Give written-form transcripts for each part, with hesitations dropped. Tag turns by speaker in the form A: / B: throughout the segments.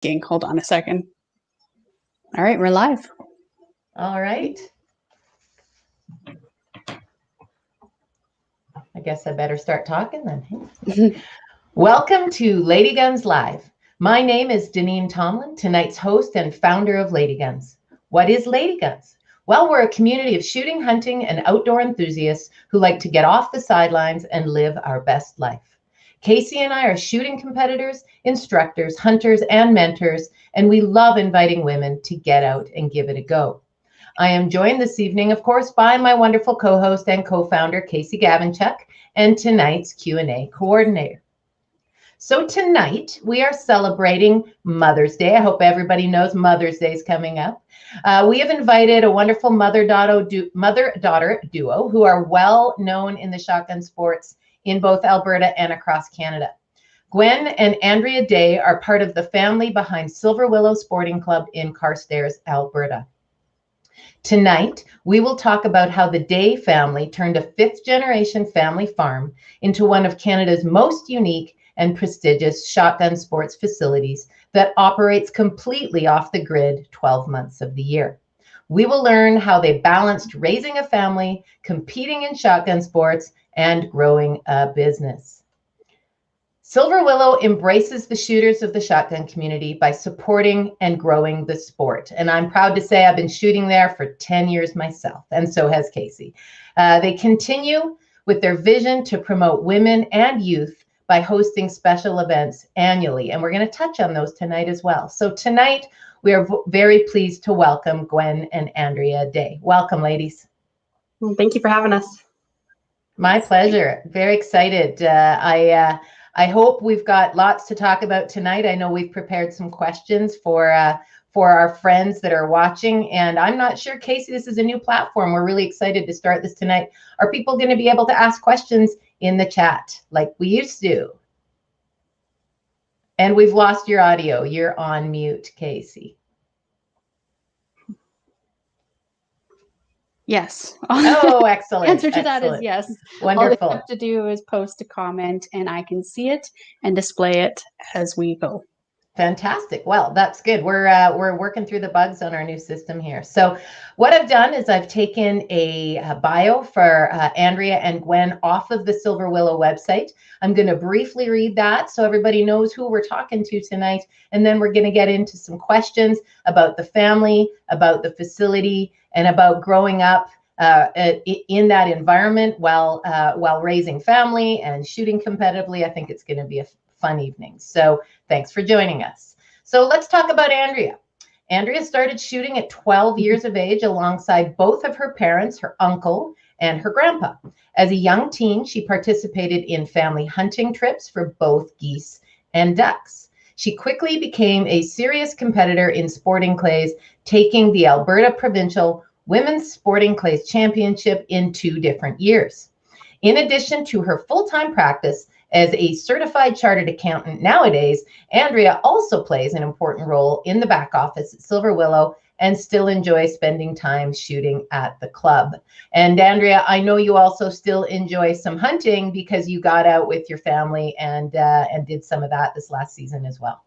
A: Hold on a second. All right, we're live.
B: All right. I guess I better start talking then. Welcome to LadyGuns Live. My name is Deneen Tomlin, tonight's host and founder of LadyGuns. What is LadyGuns? Well, we're a community of shooting, hunting, and outdoor enthusiasts who like to get off the sidelines and live our best life. Casey and I are shooting competitors, instructors, hunters, and mentors, and we love inviting women to get out and give it a go. I am joined this evening, of course, by my wonderful co-host and co-founder, Casey Gavinchuk, and tonight's Q&A coordinator. So tonight, we are celebrating Mother's Day. I hope everybody knows Mother's Day is coming up. We have invited a wonderful mother-daughter duo who are well known in the shotgun sports in both Alberta and across Canada. Gwen and Andrea Day are part of the family behind Silver Willow Sporting Club in Carstairs, Alberta. Tonight, we will talk about how the Day family turned a fifth-generation family farm into one of Canada's most unique and prestigious shotgun sports facilities that operates completely off the grid 12 months of the year. We will learn how they balanced raising a family, competing in shotgun sports, and growing a business. Silver Willow embraces the shooters of the shotgun community by supporting and growing the sport. And I'm proud to say I've been shooting there for 10 years myself, and so has Casey. They continue with their vision to promote women and youth by hosting special events annually. And we're going to touch on those tonight as well. So tonight, we are very pleased to welcome Gwen and Andrea Day. Welcome, ladies.
C: Well, thank you for having us.
B: My pleasure. Very excited. I hope we've got lots to talk about tonight. I know we've prepared some questions for our friends that are watching. And I'm not sure, Casey, this is a new platform. We're really excited to start this tonight. Are people going to be able to ask questions in the chat like we used to? And we've lost your audio. You're on mute, Casey.
A: Yes.
B: Oh, excellent.
A: The answer to that is yes.
B: Wonderful.
A: All you have to do is post a comment and I can see it and display it as we go.
B: Fantastic. Well, that's good. We're working through the bugs on our new system here. So what I've done is I've taken a bio for Andrea and Gwen off of the Silver Willow website. I'm going to briefly read that so everybody knows who we're talking to tonight. And then we're going to get into some questions about the family, about the facility, and about growing up in that environment while raising family and shooting competitively. I think it's going to be a fun evening. So thanks for joining us. So let's talk about Andrea. Andrea started shooting at 12 years of age alongside both of her parents, her uncle and her grandpa. As a young teen, she participated in family hunting trips for both geese and ducks. She quickly became a serious competitor in sporting clays, taking the Alberta Provincial Women's Sporting Clays Championship in 2 different years. In addition to her full-time practice as a certified chartered accountant nowadays, Andrea also plays an important role in the back office at Silver Willow and still enjoys spending time shooting at the club. And Andrea, I know you also still enjoy some hunting because you got out with your family and did some of that this last season as well.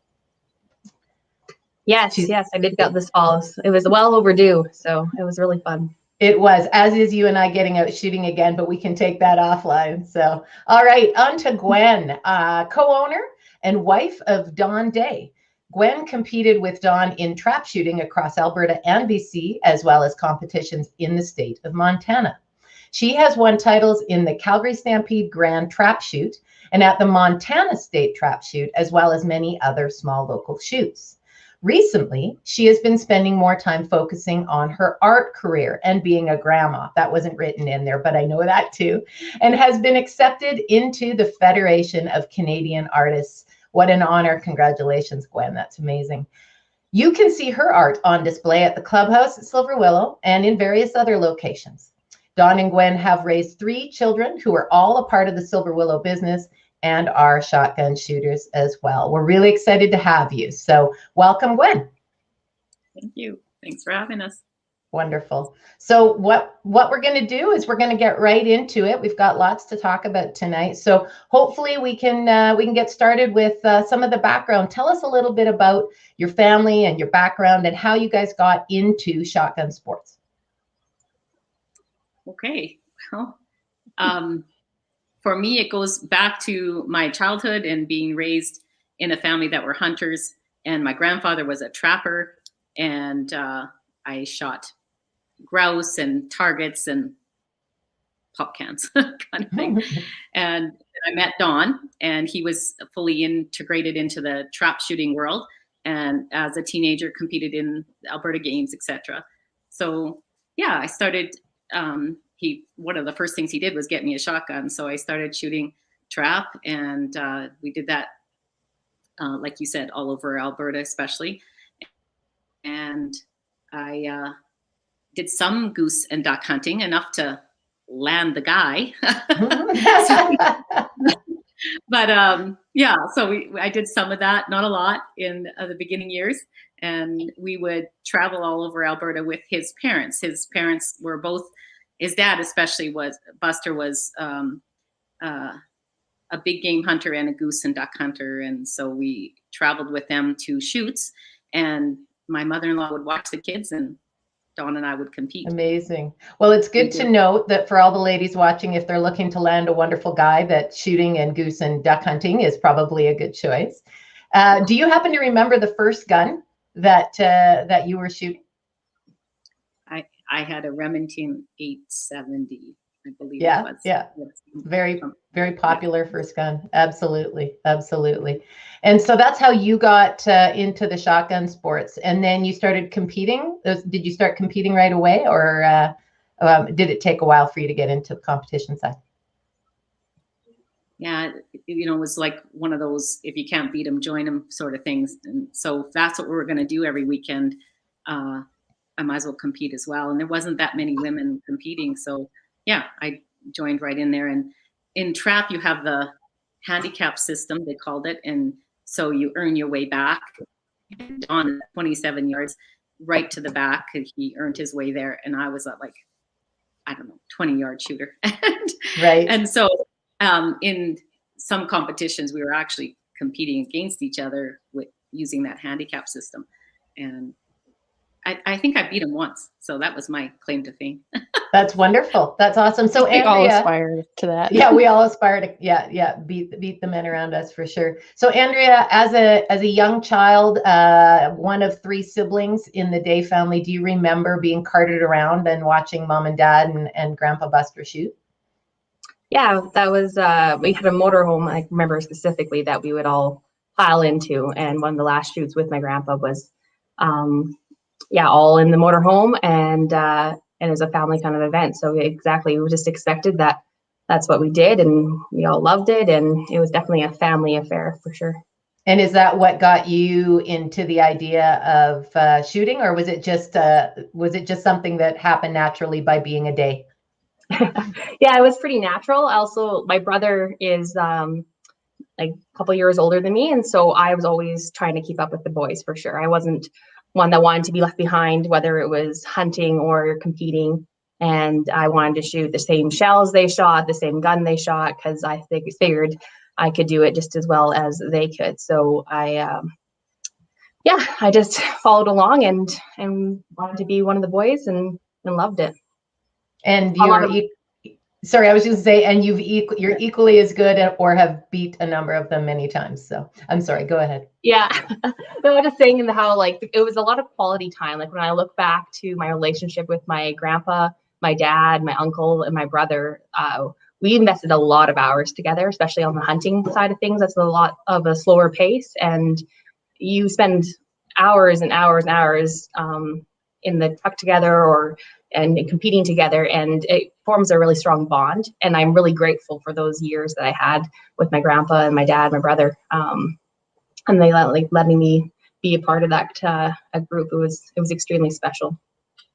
C: Yes, I did go this fall. It was well overdue, so it was really fun.
B: It was, as is you and I getting out shooting again, but we can take that offline. So, all right, on to Gwen, co-owner and wife of Don Day. Gwen competed with Don in trap shooting across Alberta and BC, as well as competitions in the state of Montana. She has won titles in the Calgary Stampede Grand Trap Shoot and at the Montana State Trap Shoot, as well as many other small local shoots. Recently, she has been spending more time focusing on her art career and being a grandma. That wasn't written in there, but I know that too. And has been accepted into the Federation of Canadian Artists. What an honor. Congratulations, Gwen. That's amazing. You can see her art on display at the clubhouse at Silver Willow and in various other locations. Don and Gwen have raised 3 children who are all a part of the Silver Willow business and are shotgun shooters as well. We're really excited to have you. So welcome, Gwen.
D: Thank you. Thanks for having us.
B: Wonderful. So what we're going to do is we're going to get right into it. We've got lots to talk about tonight. So hopefully we can get started with some of the background. Tell us a little bit about your family and your background and how you guys got into shotgun sports.
D: Okay. Well, for me, it goes back to my childhood and being raised in a family that were hunters. And my grandfather was a trapper, and I shot grouse and targets and pop cans kind of thing. And I met Don, and he was fully integrated into the trap shooting world. And as a teenager, competed in Alberta games, etc. So yeah, I started. One of the first things he did was get me a shotgun. So I started shooting trap, and we did that, like you said, all over Alberta, especially. And I did some goose and duck hunting, enough to land the guy. But yeah, so I did some of that, not a lot in the beginning years. And we would travel all over Alberta with his parents. His parents were both, his dad especially Buster was a big game hunter and a goose and duck hunter. And so we traveled with them to shoots, and my mother-in-law would watch the kids, and Dawn and I would compete.
B: Amazing. Well, it's good to note that for all the ladies watching, if they're looking to land a wonderful guy, that shooting and goose and duck hunting is probably a good choice. Do you happen to remember the first gun that you were shooting?
D: I had a Remington 870, I believe
B: it
D: was.
B: Yeah. Very, very popular first gun. Absolutely. Absolutely. And so that's how you got into the shotgun sports. And then you started competing. Did you start competing right away, or did it take a while for you to get into the competition side?
D: Yeah, it was like one of those, if you can't beat them, join them sort of things. And so that's what we were going to do every weekend. I might as well compete as well. And there wasn't that many women competing. So yeah, I joined right in there. And in trap, you have the handicap system, they called it. And so you earn your way back. On 27 yards, right to the back, he earned his way there. And I was at 20-yard shooter.
B: Right.
D: And so in some competitions, we were actually competing against each other with using that handicap system. And I think I beat him once. So that was my claim to fame.
B: That's wonderful. That's awesome. So
A: we
B: Andrea,
A: all aspire to that.
B: Yeah, we all aspire to beat the men around us for sure. So Andrea, as a young child, one of three siblings in the Day family, do you remember being carted around and watching mom and dad and Grandpa Buster shoot?
C: Yeah, that was, we had a motorhome, I remember specifically, that we would all pile into. And one of the last shoots with my grandpa was, all in the motorhome, and it was a family kind of event. So exactly, we just expected that that's what we did, and we all loved it. And it was definitely a family affair for sure.
B: And is that what got you into the idea of shooting, or was it just something that happened naturally by being a Day?
C: Yeah, it was pretty natural. Also, my brother is like a couple years older than me, and so I was always trying to keep up with the boys for sure. I wasn't one that wanted to be left behind, whether it was hunting or competing. And I wanted to shoot the same shells they shot, the same gun they shot, because I figured I could do it just as well as they could. So I just followed along and wanted to be one of the boys and loved it.
B: And sorry, I was just saying, and you're equally as good or have beat a number of them many times. So I'm sorry, go ahead.
C: Yeah, no, I'm just saying how it was a lot of quality time. Like when I look back to my relationship with my grandpa, my dad, my uncle, and my brother, we invested a lot of hours together, especially on the hunting side of things. That's a lot of a slower pace, and you spend hours and hours and hours in the truck together and competing together, and it forms a really strong bond. And I'm really grateful for those years that I had with my grandpa and my dad, my brother, and they letting me be a part of that group. It was extremely special.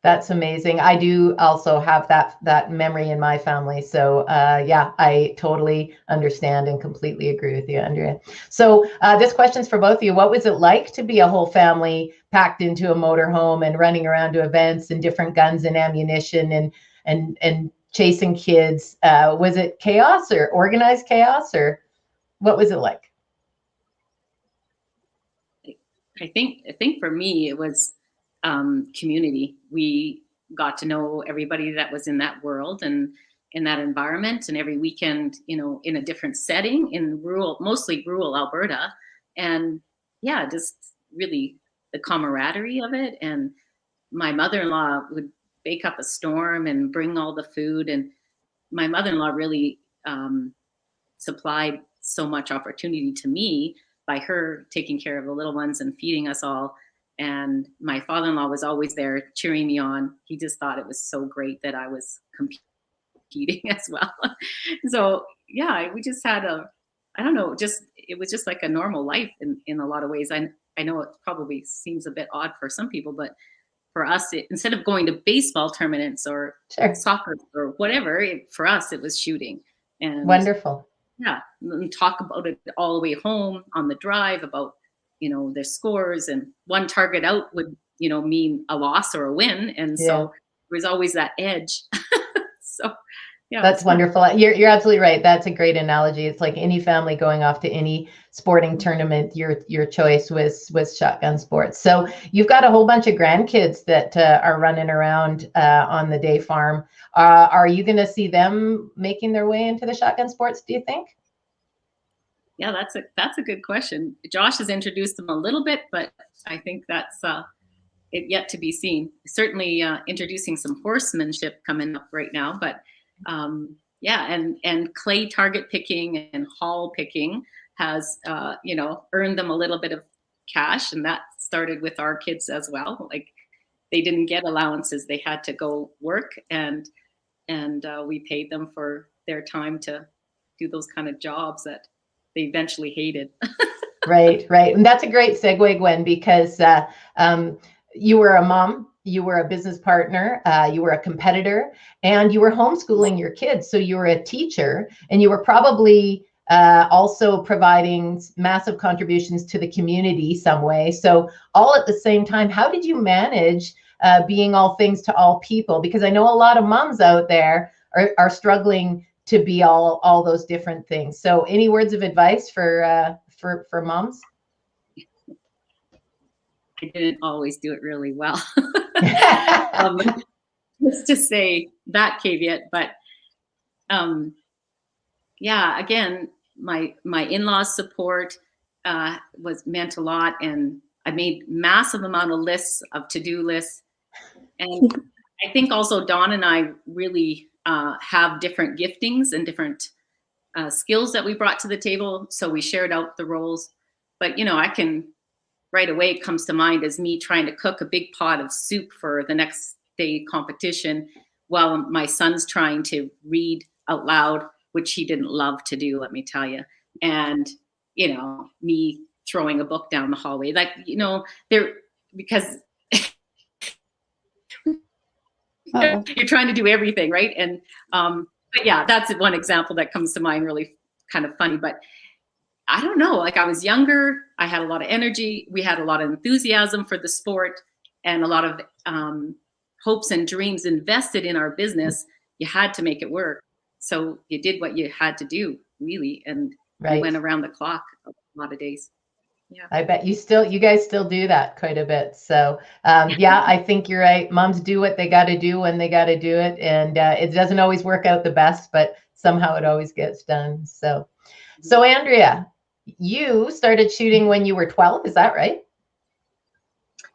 B: That's amazing. I do also have that memory in my family. So yeah, I totally understand and completely agree with you, Andrea. So this question's for both of you. What was it like to be a whole family packed into a motorhome and running around to events and different guns and ammunition and chasing kids? Was it chaos or organized chaos, or what was it like?
D: I think for me it was community. We got to know everybody that was in that world and in that environment, and every weekend, in a different setting in mostly rural Alberta. And yeah, just really the camaraderie of it. And my mother-in-law would bake up a storm and bring all the food. And my mother-in-law really supplied so much opportunity to me by her taking care of the little ones and feeding us all. And my father-in-law was always there cheering me on. He just thought it was so great that I was competing as well. So yeah, we just had I don't know, it was just like a normal life in a lot of ways. I know it probably seems a bit odd for some people, but for us, instead of going to baseball tournaments or soccer or whatever, for us, it was shooting. And
B: wonderful.
D: Yeah, and talk about it all the way home on the drive about, their scores, and one target out would, mean a loss or a win. And so there was always that edge. So yeah.
B: That's wonderful. You're absolutely right. That's a great analogy. It's like any family going off to any sporting tournament, your choice was shotgun sports. So you've got a whole bunch of grandkids that are running around on the day farm. Are you going to see them making their way into the shotgun sports, do you think?
D: Yeah, that's a good question. Josh has introduced them a little bit, but I think that's it yet to be seen. Certainly introducing some horsemanship coming up right now, but yeah, and clay target picking and hall picking has earned them a little bit of cash, and that started with our kids as well. Like, they didn't get allowances; they had to go work, and we paid them for their time to do those kind of jobs that they eventually hated.
B: Right. And that's a great segue, Gwen, because you were a mom, you were a business partner, you were a competitor, and you were homeschooling your kids. So you were a teacher, and you were probably also providing massive contributions to the community some way. So all at the same time, how did you manage being all things to all people? Because I know a lot of moms out there are struggling to be all those different things. So any words of advice for moms?
D: I didn't always do it really well. Just to say that caveat, but yeah, again, my in-laws support meant a lot, and I made massive amount of lists of to-do lists. And I think also Dawn and I really have different giftings and different skills that we brought to the table. So we shared out the roles. But, I can right away comes to mind as me trying to cook a big pot of soup for the next day competition while my son's trying to read out loud, which he didn't love to do, let me tell you. And, me throwing a book down the hallway, like, because you're trying to do everything, right? And but yeah, that's one example that comes to mind, really kind of funny. But I don't know, like, I was younger, I had a lot of energy, we had a lot of enthusiasm for the sport, and a lot of hopes and dreams invested in our business. You had to make it work. So you did what you had to do, really, and we went around the clock a lot of days. Yeah.
B: I bet you guys still do that quite a bit. So yeah, I think you're right. Moms do what they got to do when they got to do it. And it doesn't always work out the best, but somehow it always gets done. So Andrea, you started shooting when you were 12. Is that right?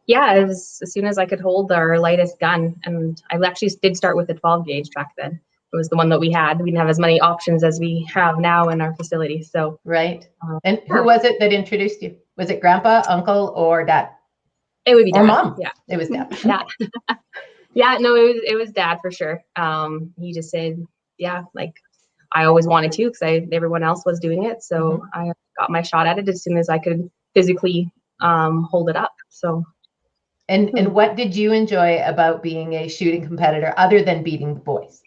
C: Yeah, it was as soon as I could hold our lightest gun. And I actually did start with the 12 gauge back then. It was the one that we had. We didn't have as many options as we have now in our facility. So
B: right. And who was it that introduced you? Was it grandpa, uncle, or dad?
C: It would be dad.
B: Or mom.
C: Yeah,
B: it was dad.
C: Dad. Yeah, no, it was dad for sure. He just said, yeah, like, I always wanted to because everyone else was doing it. So I got my shot at it as soon as I could physically hold it up. So.
B: And what did you enjoy about being a shooting competitor other than beating the boys?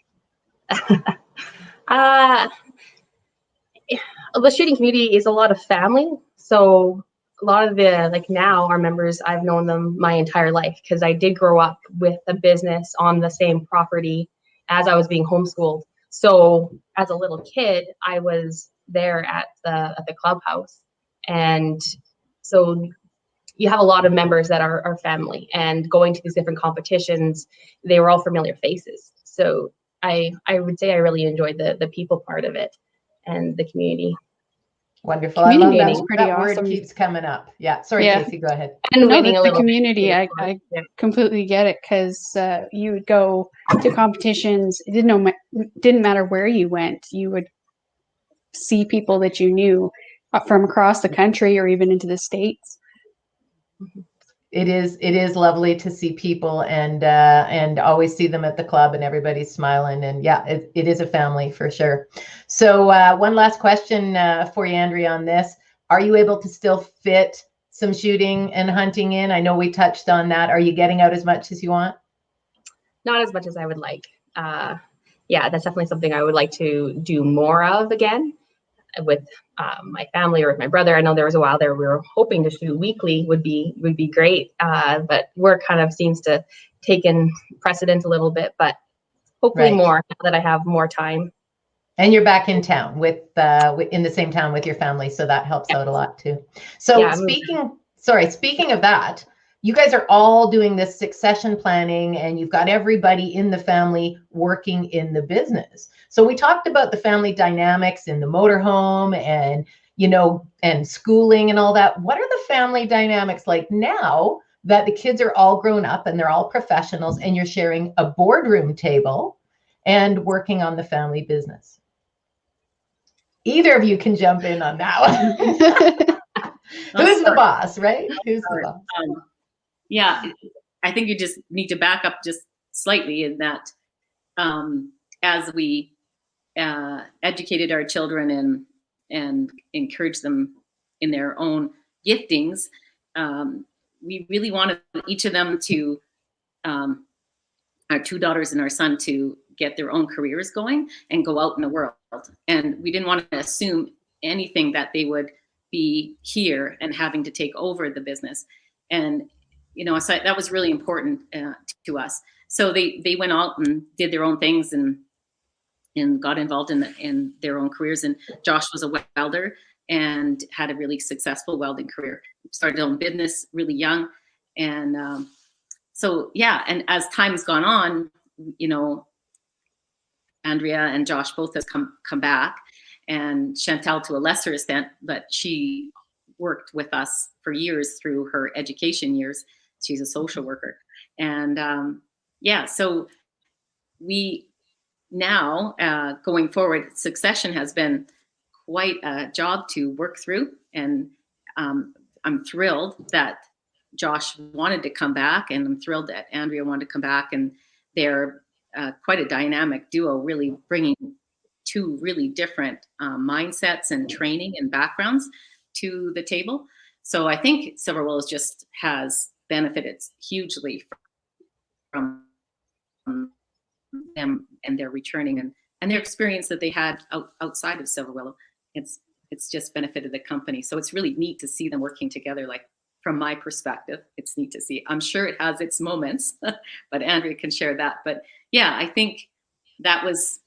C: The shooting community is a lot of family. So a lot of the, like now, our members, I've known them my entire life because I did grow up with a business on the same property as I was being homeschooled. So as a little kid, I was there at the clubhouse. And so you have a lot of members that are family, and going to these different competitions, they were all familiar faces. So I would say I really enjoyed the people part of it and the community.
B: Wonderful. I love that.
A: Pretty
B: That
A: awesome.
B: word keeps coming up. Yeah. Sorry,
A: Yeah.
B: Casey, go ahead.
C: And
A: No,
C: winning a
A: the
C: little
A: community, I
C: Yeah.
A: completely get it, because you would go to competitions. It didn't matter where you went. You would see people that you knew from across the country or even into the States.
B: It is lovely to see people and always see them at the club and everybody's smiling, and yeah, it is a family for sure. So one last question for you, Andrea, on this. Are you able to still fit some shooting and hunting in? I know we touched on that. Are you getting out as much as you want?
C: Not as much as I would like. Yeah, that's definitely something I would like to do more of again with my family or with my brother. I know there was a while there we were hoping to shoot weekly would be great, but work kind of seems to take in precedent a little bit, but hopefully more now that I have more time.
B: And you're back in town with in the same town with your family, so that helps out a lot too. So
C: Yeah,
B: speaking of that, you guys are all doing this succession planning, and you've got everybody in the family working in the business. So we talked about the family dynamics in the motorhome and, and schooling and all that. What are the family dynamics like now that the kids are all grown up and they're all professionals, and you're sharing a boardroom table and working on the family business? Either of you can jump in on that one. Who's the boss, right? Who's the boss?
D: Yeah, I think you just need to back up just slightly in that as we educated our children and encouraged them in their own giftings, we really wanted each of them to, our two daughters and our son, to get their own careers going and go out in the world. And we didn't want to assume anything that they would be here and having to take over the business. And so that was really important to us. So they went out and did their own things and got involved in their own careers. And Josh was a welder and had a really successful welding career. Started on business really young, and so yeah. And as time's gone on, Andrea and Josh both has come back, and Chantal to a lesser extent, but she worked with us for years through her education years. She's a social worker. And so we now, going forward, succession has been quite a job to work through. And I'm thrilled that Josh wanted to come back, and I'm thrilled that Andrea wanted to come back. And they're quite a dynamic duo, really bringing two really different mindsets and training and backgrounds to the table. So I think Silver Willows just has benefited hugely from them and their returning and their experience that they had outside of Silver Willow. It's just benefited the company. So it's really neat to see them working together. Like, from my perspective, it's neat to see. I'm sure it has its moments, but Andrea can share that. But yeah, I think that was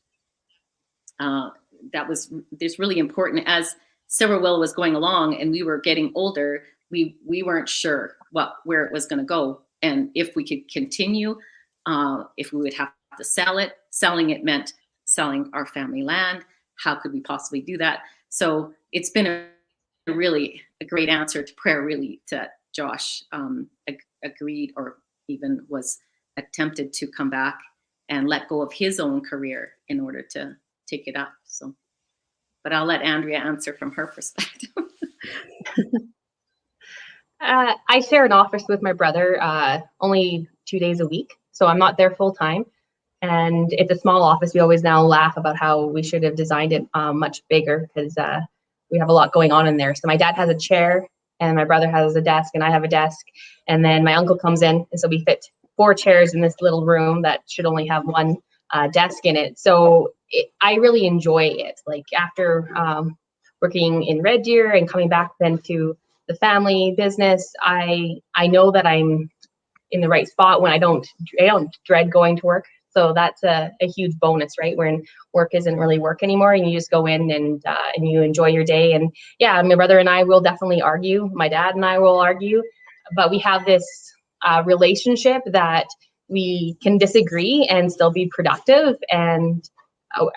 D: this really important. As Silver Willow was going along and we were getting older, we weren't sure where it was going to go, and if we could continue, if we would have to sell it. Selling it meant selling our family land. How could we possibly do that? So it's been a great answer to prayer, really, that Josh agreed, or even was attempted to come back and let go of his own career in order to take it up. So, but I'll let Andrea answer from her perspective.
C: I share an office with my brother only 2 days a week, so I'm not there full time. And it's a small office. We always now laugh about how we should have designed it much bigger, because we have a lot going on in there. So my dad has a chair and my brother has a desk, and I have a desk, and then my uncle comes in, and so we fit 4 chairs in this little room that should only have 1 desk in it. So I really enjoy it. Like after working in Red Deer and coming back then to the family business, I know that I'm in the right spot when I don't dread going to work. So that's a huge bonus, right? When work isn't really work anymore, and you just go in and you enjoy your day. And yeah, my brother and I will definitely argue. My dad and I will argue, but we have this relationship that we can disagree and still be productive. And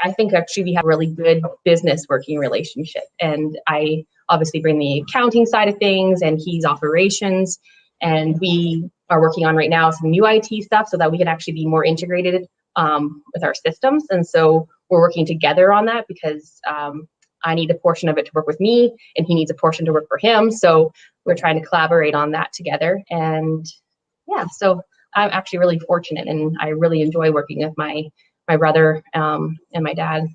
C: I think actually we have a really good business working relationship. And I obviously bring the accounting side of things, and he's operations. And we are working on right now some new IT stuff so that we can actually be more integrated with our systems. And so we're working together on that, because I need a portion of it to work with me, and he needs a portion to work for him. So we're trying to collaborate on that together. And yeah, so I'm actually really fortunate, and I really enjoy working with my brother and my dad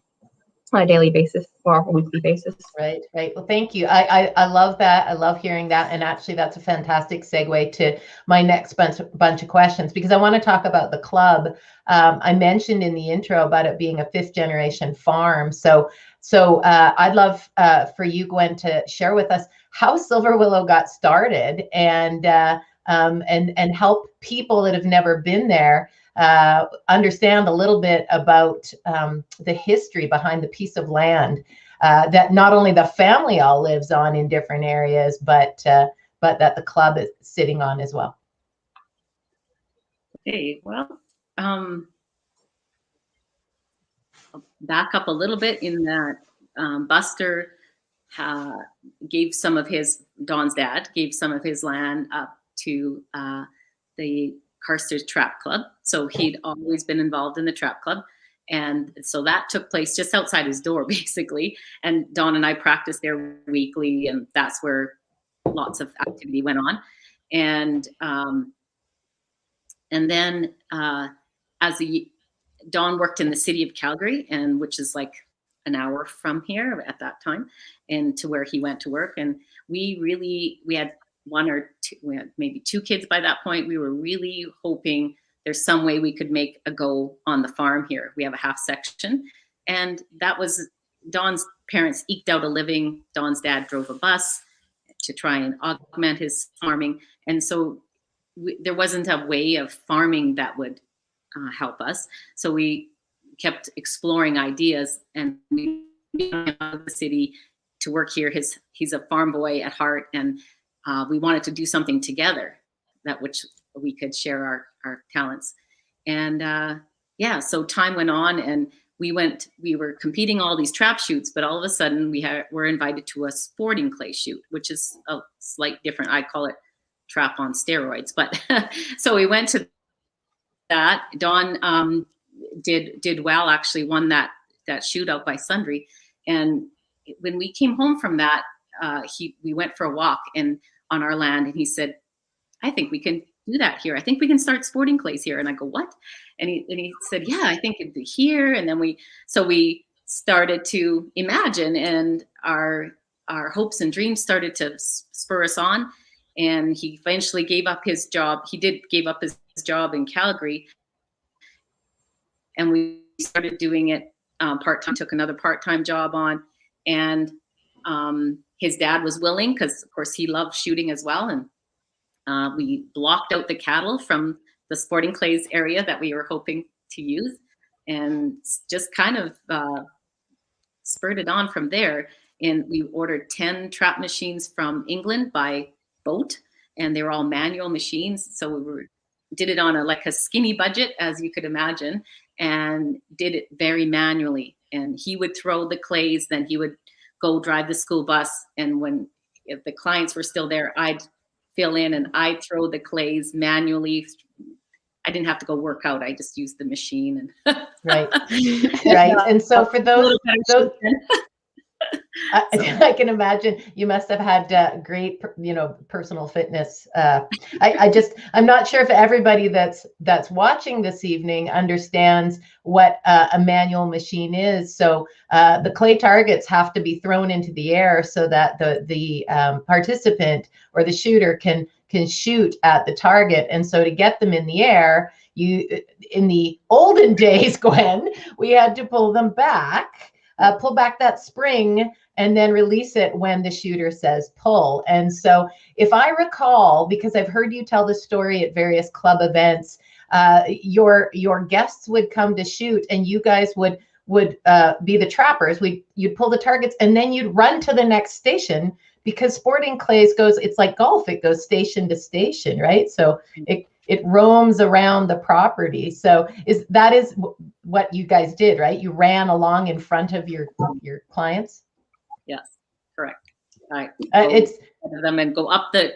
C: on a daily basis or a weekly basis.
B: Right. Well, thank you. I love that. I love hearing that. And actually, that's a fantastic segue to my next bunch of questions, because I want to talk about the club. I mentioned in the intro about it being a 5th generation farm. So I'd love for you, Gwen, to share with us how Silver Willow got started, and help people that have never been there understand a little bit about the history behind the piece of land that not only the family all lives on in different areas, but that the club is sitting on as well.
D: Okay, well, I'll back up a little bit in that Buster gave some of his, Don's dad gave some of his land up to the Carstairs Trap Club. So he'd always been involved in the Trap Club. And so that took place just outside his door, basically. And Don and I practiced there weekly, and that's where lots of activity went on. And then Don worked in the city of Calgary, and which is like an hour from here at that time, and to where he went to work. And we had 1 or 2, we had maybe 2 kids by that point. We were really hoping there's some way we could make a go on the farm here. We have a half section, and that was Don's parents eked out a living. Don's dad drove a bus to try and augment his farming. And so there wasn't a way of farming that would help us. So we kept exploring ideas, and we came out of the city to work here. He's a farm boy at heart, and we wanted to do something together that which we could share our talents. And yeah, so time went on, and we were competing all these trap shoots, but all of a sudden we're invited to a sporting clay shoot, which is a slight different. I call it trap on steroids. But so we went to that. Don did well, actually won that shootout by Sundry. And when we came home from that, we went for a walk and on our land, and he said, "I think we can do that here. I think we can start sporting clays here." And I go, "What?" And he said, "Yeah, I think it'd be here." And then we started to imagine, and our hopes and dreams started to spur us on. And he eventually gave up his job. He did give up his job in Calgary, and we started doing it part-time. Took another part-time job on, and his dad was willing, because of course he loved shooting as well. And we blocked out the cattle from the sporting clays area that we were hoping to use, and just kind of spurred it on from there. And we ordered 10 trap machines from England by boat, and they were all manual machines. So we did it on a skinny budget, as you could imagine, and did it very manually. And he would throw the clays, then he would go drive the school bus. And if the clients were still there, I'd fill in and I'd throw the clays manually. I didn't have to go work out. I just used the machine. And
B: right. And so for those I can imagine you must have had great, personal fitness. I'm not sure if everybody that's watching this evening understands what a manual machine is. So the clay targets have to be thrown into the air so that the participant or the shooter can shoot at the target. And so to get them in the air, in the olden days, Gwen, we had to pull them back. Pull back that spring and then release it when the shooter says pull. And so if I recall, because I've heard you tell the story at various club events, your guests would come to shoot and you guys would be the trappers. You'd pull the targets and then you'd run to the next station, because sporting clays it's like golf. It goes station to station, right? So it roams around the property. So that is what you guys did, right? You ran along in front of your clients.
D: Yes, correct.
B: It's
D: them and go up the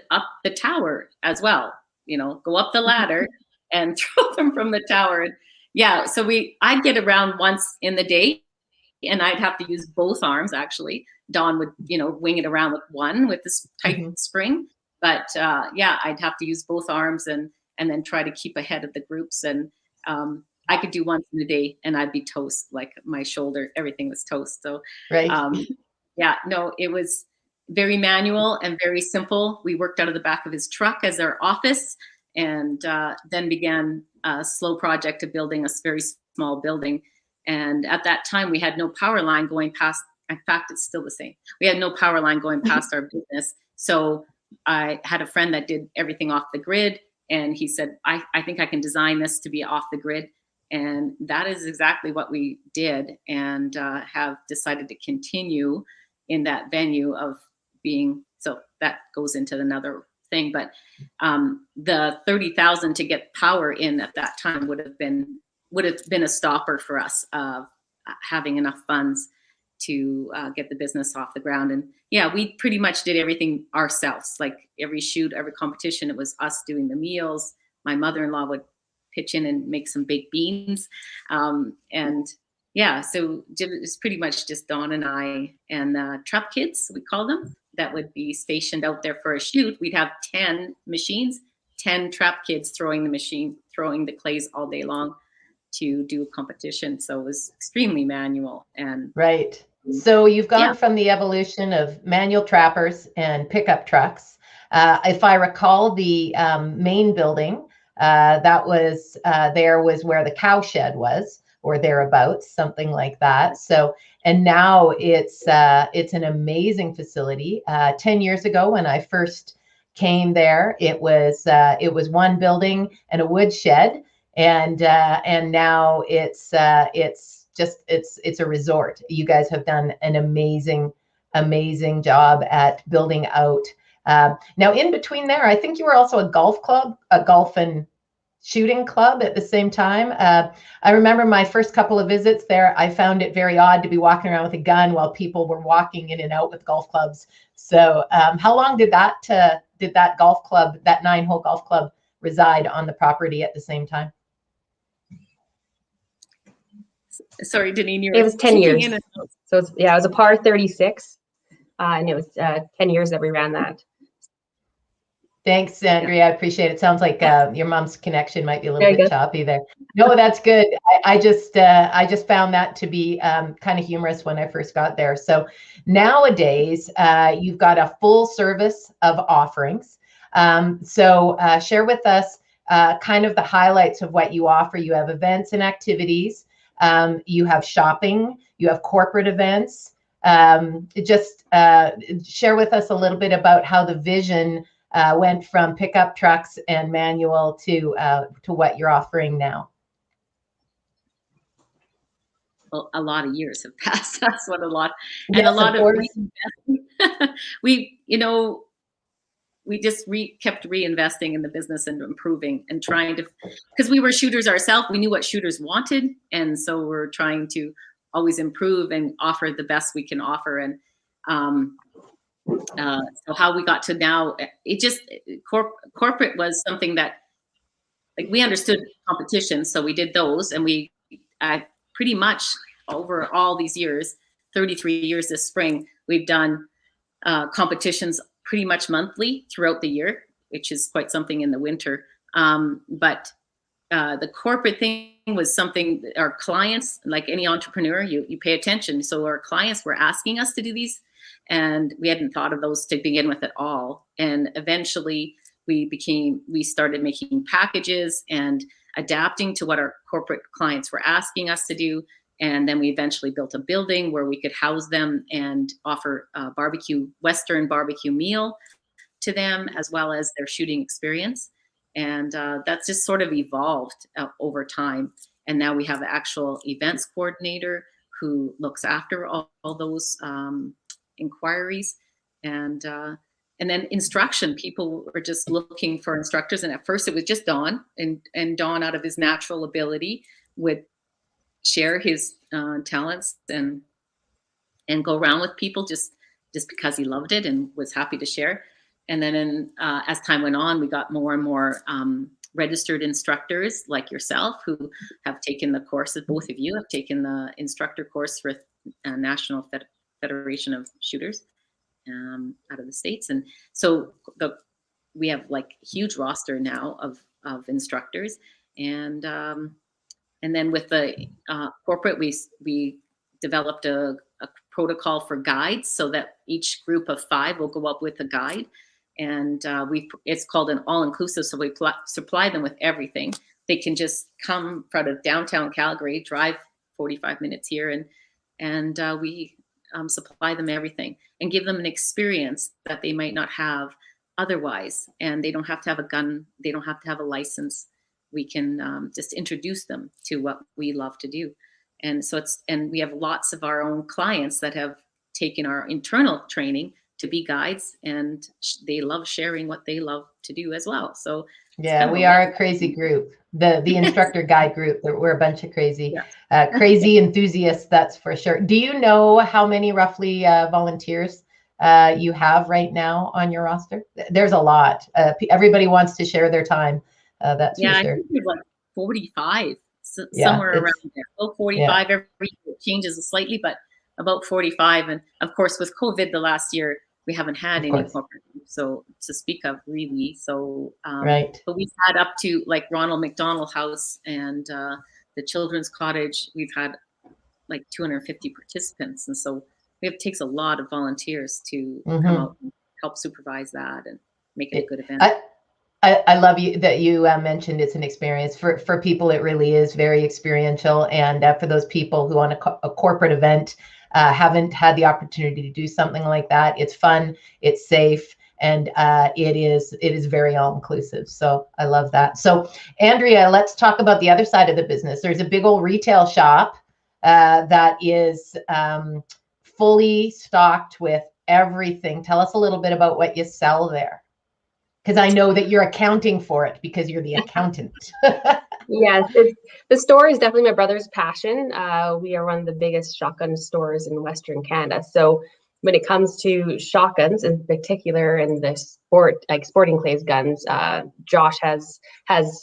D: tower as well. Go up the ladder and throw them from the tower. Yeah. So I'd get around once in the day, and I'd have to use both arms. Actually, Dawn would wing it around with one with this tight spring. But I'd have to use both arms and then try to keep ahead of the groups. And I could do once in a day and I'd be toast, like my shoulder, everything was toast. So
B: right.
D: It was very manual and very simple. We worked out of the back of his truck as our office, and then began a slow project of building a very small building. And at that time we had no power line going past. In fact, it's still the same. We had no power line going past our business. So I had a friend that did everything off the grid. And he said, I think I can design this to be off the grid. And that is exactly what we did, and have decided to continue in that venue of being. So that goes into another thing. But the 30,000 to get power in at that time would have been a stopper for us of having enough funds to get the business off the ground. And we pretty much did everything ourselves. Like every shoot, every competition, it was us doing the meals. My mother-in-law would pitch in and make some baked beans. So it's pretty much just Dawn and I and trap kids, we call them, that would be stationed out there for a shoot. We'd have 10 machines, 10 trap kids throwing the clays all day long to do a competition. So it was extremely manual. And
B: right. So you've gone from the evolution of manual trappers and pickup trucks. If I recall, the main building that was there was where the cow shed was, or thereabouts, something like that. So, and now it's an amazing facility. 10 years ago, when I first came there, it was one building and a wood shed, and now it's a resort. You guys have done an amazing job at building out. Now, in between there, I think you were also a golf and shooting club at the same time. I remember my first couple of visits there, I found it very odd to be walking around with a gun while people were walking in and out with golf clubs. So how long did that golf club, that 9-hole golf club, reside on the property at the same time?
D: Sorry, Deneen,
C: it was 10 years. So it was a par 36, and it was 10 years that we ran that.
B: Thanks, Andrea. I appreciate it. Sounds like your mom's connection might be a little bit choppy there. No, that's good. I just found that to be kind of humorous when I first got there. So nowadays, you've got a full service of offerings. So share with us kind of the highlights of what you offer. You have events and activities. You have shopping. You have corporate events. Just share with us a little bit about how the vision went from pickup trucks and manual to what you're offering now.
D: Well, a lot of years have passed. That's what a lot, and a lot of we just kept reinvesting in the business and improving and trying to, because we were shooters ourselves. We knew what shooters wanted, and so we're trying to always improve and offer the best we can offer. And so how we got to now, it just corporate was something that, like, we understood competition, so we did those, and we pretty much over all these years 33 years this spring, we've done competitions pretty much monthly throughout the year, which is quite something in the winter. But the corporate thing was something that our clients, like any entrepreneur, you pay attention. So our clients were asking us to do these, and we hadn't thought of those to begin with at all. And eventually we started making packages and adapting to what our corporate clients were asking us to do. And then we eventually built a building where we could house them and offer a Western barbecue meal to them, as well as their shooting experience. And that's just sort of evolved over time. And now we have an actual events coordinator who looks after all those inquiries. And then instruction, people were just looking for instructors. And at first it was just Don, and Don, out of his natural ability, would share his talents and go around with people just because he loved it and was happy to share. And then as time went on, we got more and more registered instructors like yourself who have taken the courses. Both of you have taken the instructor course for National Federation of Shooters out of the States. And so we have like a huge roster now of instructors. And then with the corporate, we developed a protocol for guides so that each group of 5 will go up with a guide. And it's called an all-inclusive, so we supply them with everything. They can just come out of downtown Calgary, drive 45 minutes here, and we supply them everything and give them an experience that they might not have otherwise. And they don't have to have a gun. They don't have to have a license. We can just introduce them to what we love to do. And so and we have lots of our own clients that have taken our internal training to be guides, and they love sharing what they love to do as well. So
B: yeah, we are a crazy group. The instructor guide group, we're a bunch of crazy, crazy enthusiasts, that's for sure. Do you know how many roughly volunteers you have right now on your roster? There's a lot. Everybody wants to share their time. That's for sure.
D: I think there's like 45, somewhere around there. About 45 every year. It changes slightly, but about 45. And of course, with COVID the last year, we haven't had any corporate so to speak of, really. So, but we've had up to like Ronald McDonald House and the Children's Cottage. We've had like 250 participants, and so it takes a lot of volunteers to come out and help supervise that and make it a good event.
B: I love that you mentioned it's an experience for people. It really is very experiential, and for those people who on a corporate event haven't had the opportunity to do something like that, it's fun, it's safe, and it is very all inclusive. So I love that. So Andrea, let's talk about the other side of the business. There's a big old retail shop that is fully stocked with everything. Tell us a little bit about what you sell there. Because I know that you're accounting for it because you're the accountant.
C: Yes, the store is definitely my brother's passion. We are one of the biggest shotgun stores in Western Canada. So when it comes to shotguns in particular and the sporting clays guns, Josh has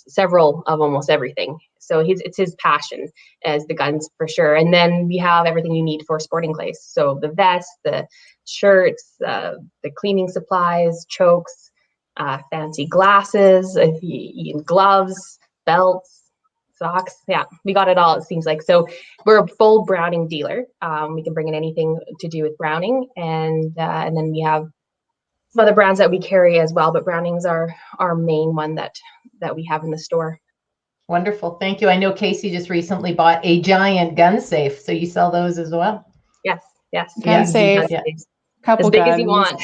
C: several of almost everything. So it's his passion as the guns for sure. And then we have everything you need for sporting clays. So the vests, the shirts, the cleaning supplies, chokes, fancy glasses, gloves, belts, socks. Yeah, we got it all, it seems like. So we're a full browning dealer. We can bring in anything to do with browning. And then we have some other brands that we carry as well. But browning's our main one that we have in the store.
B: Wonderful. Thank you. I know Casey just recently bought a giant gun safe. So you sell those as well?
C: Yes.
A: Gun safe.
B: Yeah.
A: Couple
C: as big
A: guns.
C: as you want.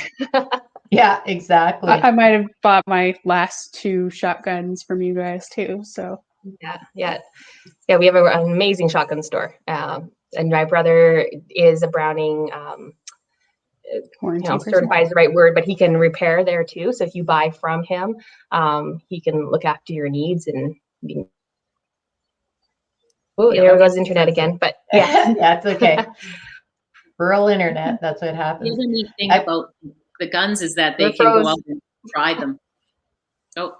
B: Yeah, exactly.
A: I might have bought my last 2 shotguns from you guys too. So
C: yeah. We have an amazing shotgun store, and my brother is a Browning. Certified is the right word, but he can repair there too. So if you buy from him, he can look after your needs and. Oh, there goes internet again. But yeah,
B: that's okay. Rural internet. That's what happens.
D: The other neat thing about the guns is that they can go out and try them. Oh,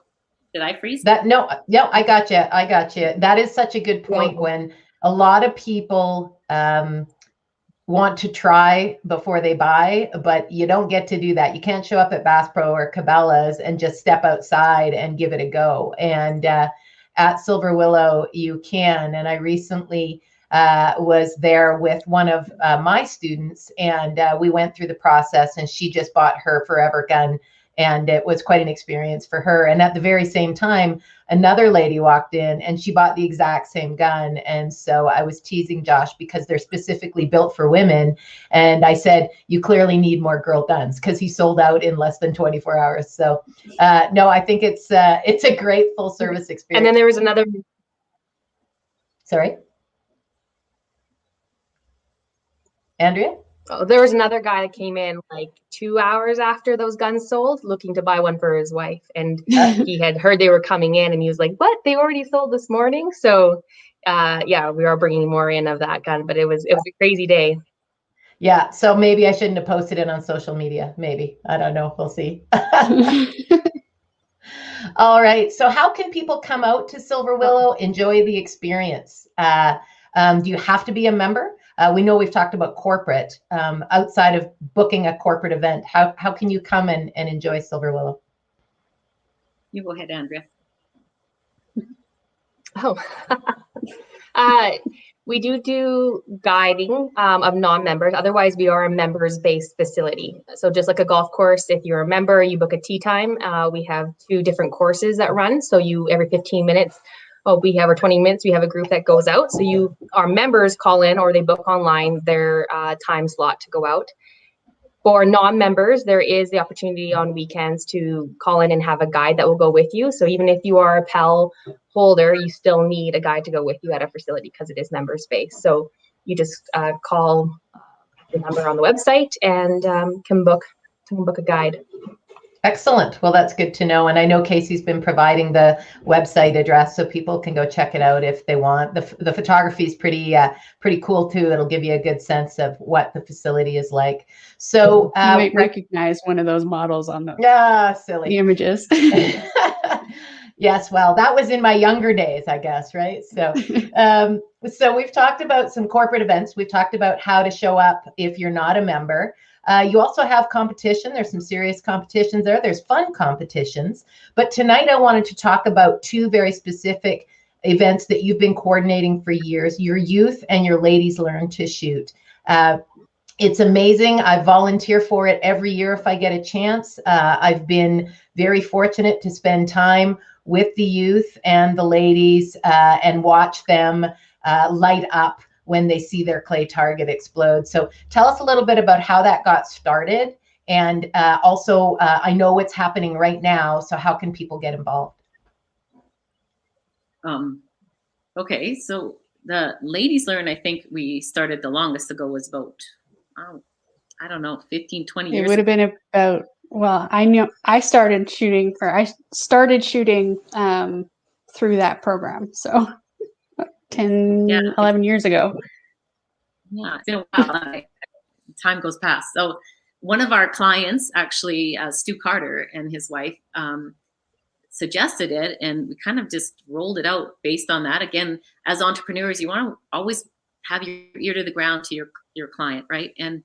D: did I freeze?
B: No, I got you. That is such a good point, Gwen. A lot of people want to try before they buy, but you don't get to do that. You can't show up at Bass Pro or Cabela's and just step outside and give it a go. And at Silver Willow, you can. And I recently was there with one of my students, and we went through the process, and she just bought her forever gun, and it was quite an experience for her. And at the very same time, another lady walked in and she bought the exact same gun. And so I was teasing Josh because they're specifically built for women. And I said, you clearly need more girl guns, because he sold out in less than 24 hours. So no, I think it's a great full service experience.
C: And then there was another.
B: Sorry, Andrea?
C: Oh, there was another guy that came in like 2 hours after those guns sold, looking to buy one for his wife. And he had heard they were coming in, and he was like, what? They already sold this morning? So yeah, we are bringing more in of that gun, but it was a crazy day.
B: Yeah. So maybe I shouldn't have posted it on social media. Maybe. I don't know. We'll see. All right. So how can people come out to Silver Willow, enjoy the experience? Do you have to be a member? We know we've talked about corporate. Outside of booking a corporate event, how can you come and enjoy Silver Willow?
D: You go ahead, Andrea.
C: Oh, we do guiding of non-members. Otherwise, we are a members-based facility. So just like a golf course, if you're a member, you book a tee time. We have 2 different courses that run. So you every 15 minutes. We have our 20 minutes. We have a group that goes out. So our members call in, or they book online their time slot to go out. For non-members, there is the opportunity on weekends to call in and have a guide that will go with you. So even if you are a PEL holder, you still need a guide to go with you at a facility because it is member space. So you just call the number on the website and can book a guide.
B: Excellent. Well, that's good to know. And I know Casey's been providing the website address so people can go check it out if they want. The photography is pretty cool too. It'll give you a good sense of what the facility is like. So
A: you might recognize one of those models on the
B: silly
A: images.
B: Yes, well, that was in my younger days, I guess, right? So so we've talked about some corporate events. We've talked about how to show up if you're not a member. You also have competition. There's some serious competitions there. There's fun competitions. But tonight I wanted to talk about 2 very specific events that you've been coordinating for years, your youth and your Ladies Learn to Shoot. It's amazing. I volunteer for it every year if I get a chance. I've been very fortunate to spend time with the youth and the ladies and watch them light up when they see their clay target explode. So tell us a little bit about how that got started. And also, I know what's happening right now. So how can people get involved?
D: Okay, so the Ladies Learn, I think we started the longest ago was about, I don't know, 15, 20 years.
A: It would have been about, well, I started shooting through that program. So 10, 11 years ago.
D: Yeah, it's been a while. Time goes past. So one of our clients, actually, Stu Carter and his wife, suggested it, and we kind of just rolled it out based on that. Again, as entrepreneurs, you want to always have your ear to the ground to your client, right? And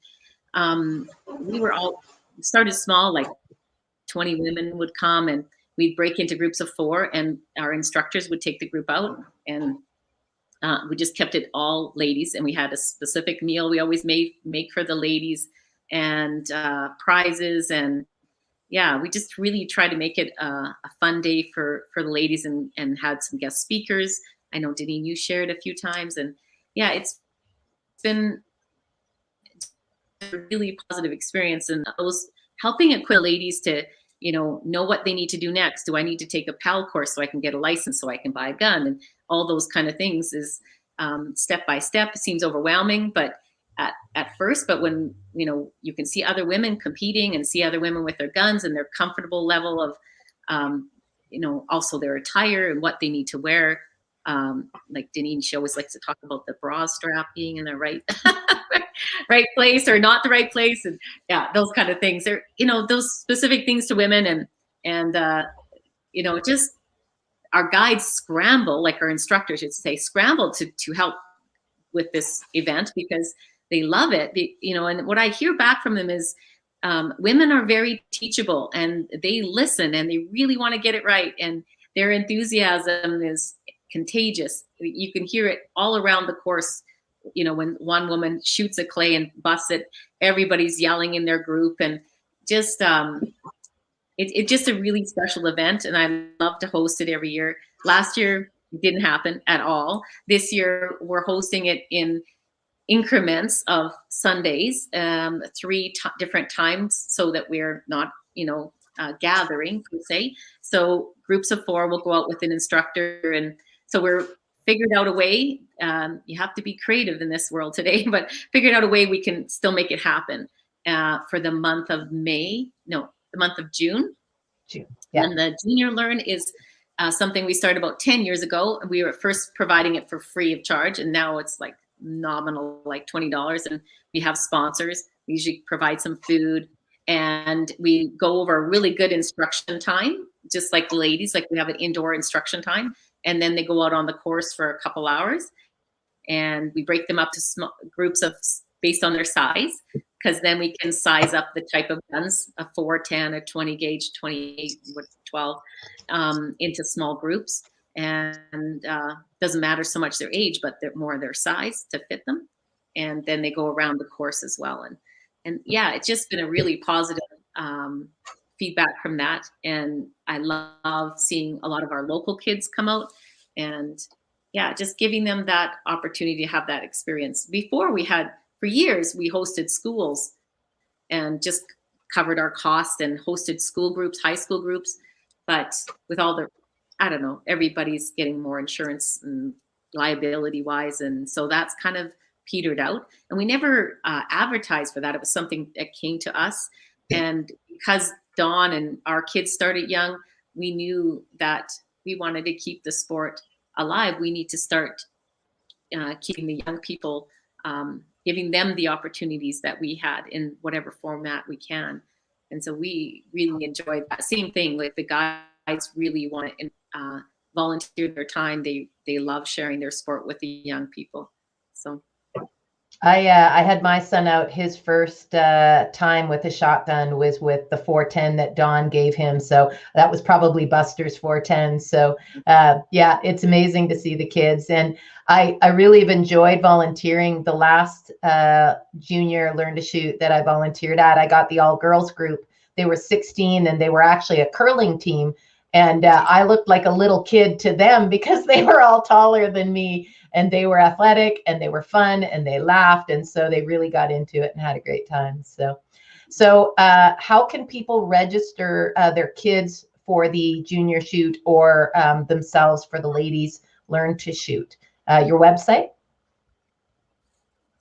D: we started small, like 20 women would come, and we'd break into groups of 4, and our instructors would take the group out, and we just kept it all ladies, and we had a specific meal we always make for the ladies, and prizes, and yeah, we just really tried to make it a fun day for the ladies, and had some guest speakers. I know, Deneen, you shared a few times, and yeah, it's been a really positive experience, and those helping equip ladies to know what they need to do next. Do I need to take a PAL course so I can get a license so I can buy a gun? And all those kind of things is step by step. It seems overwhelming, but at first, but when you can see other women competing and see other women with their guns and their comfortable level of also their attire and what they need to wear. Like Deneen, she always likes to talk about the bra strap being in the right place or not the right place, and yeah, those kind of things. They're those specific things to women, and just our guides scramble, like our instructors should say, scramble to help with this event, because they love it. And what I hear back from them is women are very teachable, and they listen, and they really want to get it right. And their enthusiasm is contagious. You can hear it all around the course. When one woman shoots a clay and busts it, everybody's yelling in their group, and just it's just a really special event, and I love to host it every year. Last year it didn't happen at all. This year we're hosting it in increments of Sundays, 3 different times, so that we're not, gathering per se. So groups of 4 will go out with an instructor, and so we're figured out a way. You have to be creative in this world today, but figured out a way we can still make it happen for the month of the month of June.
B: Yeah.
D: And the Junior Learn is something we started about 10 years ago. We were first providing it for free of charge, and now it's like nominal, like $20. And we have sponsors. We usually provide some food, and we go over a really good instruction time, just like the ladies. Like, we have an indoor instruction time, and then they go out on the course for a couple hours, and we break them up to small groups based on their size, because then we can size up the type of guns, a 410, a 20 gauge, 28, 12, into small groups. And doesn't matter so much their age, but they're more their size to fit them. And then they go around the course as well. And yeah, it's just been a really positive feedback from that. And I love seeing a lot of our local kids come out, and yeah, just giving them that opportunity to have that experience. Before, for years, we hosted schools and just covered our costs and hosted school groups, high school groups. But with all everybody's getting more insurance and liability wise. And so that's kind of petered out. And we never advertised for that. It was something that came to us. And because Dawn and our kids started young, we knew that we wanted to keep the sport alive. We need to start keeping the young people, giving them the opportunities that we had in whatever format we can. And so we really enjoyed that. Same thing, like the guys really want to volunteer their time. They love sharing their sport with the young people. So
B: I had my son out. His first time with a shotgun was with the 410 that Dawn gave him. So that was probably Buster's 410. So yeah, it's amazing to see the kids. And I really have enjoyed volunteering. The last Junior Learn to Shoot that I volunteered at, I got the all girls group. They were 16, and they were actually a curling team. And I looked like a little kid to them because they were all taller than me, and they were athletic, and they were fun, and they laughed. And so they really got into it and had a great time. So how can people register their kids for the Junior Shoot, or themselves for the Ladies Learn to Shoot? Your website?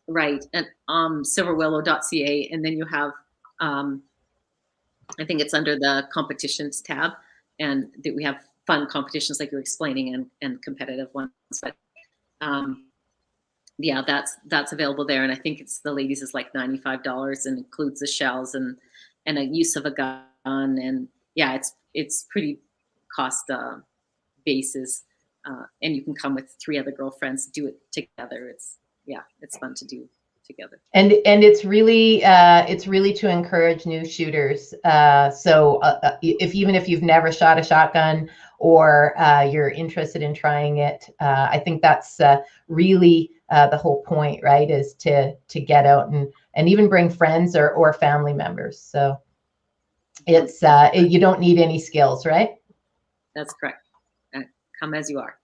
D: Right. And silverwillow.ca. And then you have, I think it's under the competitions tab, and that we have fun competitions like you're explaining, and competitive ones. But yeah, that's available there. And I think it's the ladies is like $95 and includes the shells and a use of a gun. And yeah, it's pretty cost basis. And you can come with 3 other girlfriends, do it together. It's fun to do together. And
B: it's really to encourage new shooters. So even if you've never shot a shotgun, or you're interested in trying it, I think that's really the whole point, right? Is to get out and even bring friends or family members. So it's you don't need any skills, right?
D: That's correct. Come as you are.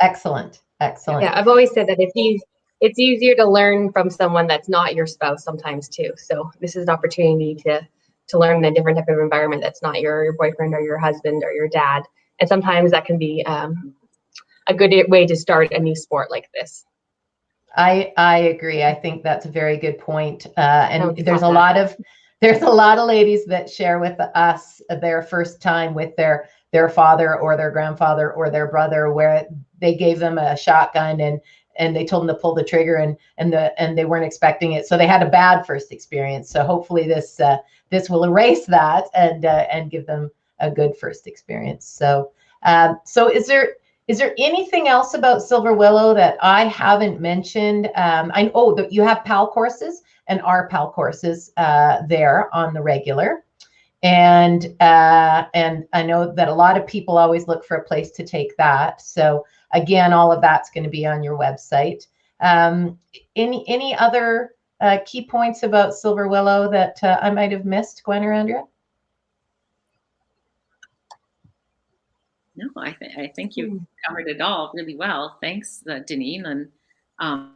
B: Excellent.
C: Yeah, I've always said that it's easier to learn from someone that's not your spouse sometimes too. So this is an opportunity to learn in a different type of environment that's not your boyfriend or your husband or your dad. And sometimes that can be a good way to start a new sport like this.
B: I agree. I think that's a very good point. And there's a lot of ladies that share with us their first time with their father or their grandfather or their brother, where they gave them a shotgun and they told them to pull the trigger and they weren't expecting it. So they had a bad first experience. So hopefully this will erase that and give them a good first experience. So is Is there anything else about Silver Willow that I haven't mentioned? I know that you have PAL courses and our PAL courses there on the regular. And I know that a lot of people always look for a place to take that. So again, all of that's going to be on your website. Any other key points about Silver Willow that I might have missed, Gwen or Andrea?
D: No, I think you covered it all really well. Thanks, Deneen. And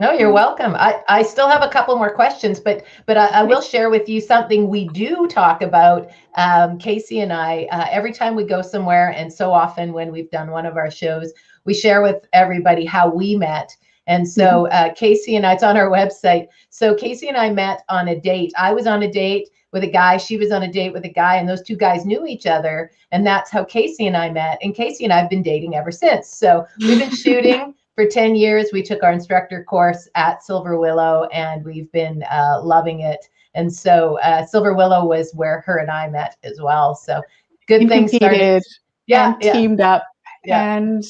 B: no, you're welcome. I still have a couple more questions, but I will share with you something we do talk about. Casey and I, every time we go somewhere, and so often when we've done one of our shows, we share with everybody how we met. And so Casey and I, it's on our website. So Casey and I met on a date. I was on a date with a guy. She was on a date with a guy, and those two guys knew each other. And that's how Casey and I met. And Casey and I have been dating ever since. So we've been shooting for 10 years. We took our instructor course at Silver Willow, and we've been loving it. And so Silver Willow was where her and I met as well. So good things started.
A: Yeah, and teamed up, and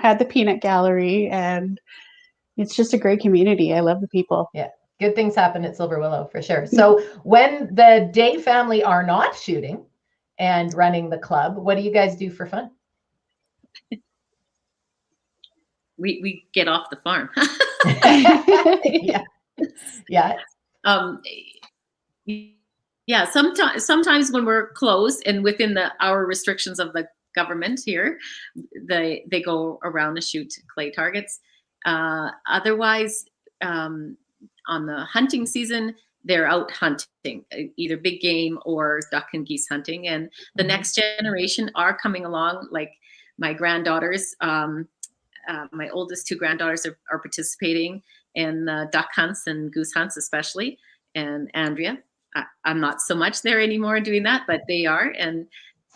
A: had the peanut gallery, and it's just a great community. I love the people.
B: Yeah. Good things happen at Silver Willow for sure. So when the Day family are not shooting and running the club, what do you guys do for fun?
D: We get off the farm. Yeah. Sometimes when we're closed and within our restrictions of the government here, they go around to shoot clay targets. Otherwise, on the hunting season, they're out hunting, either big game or duck and geese hunting. And the next generation are coming along. Like my granddaughters, my oldest two granddaughters are participating in duck hunts and goose hunts, especially. And Andrea, I'm not so much there anymore doing that, but they are. And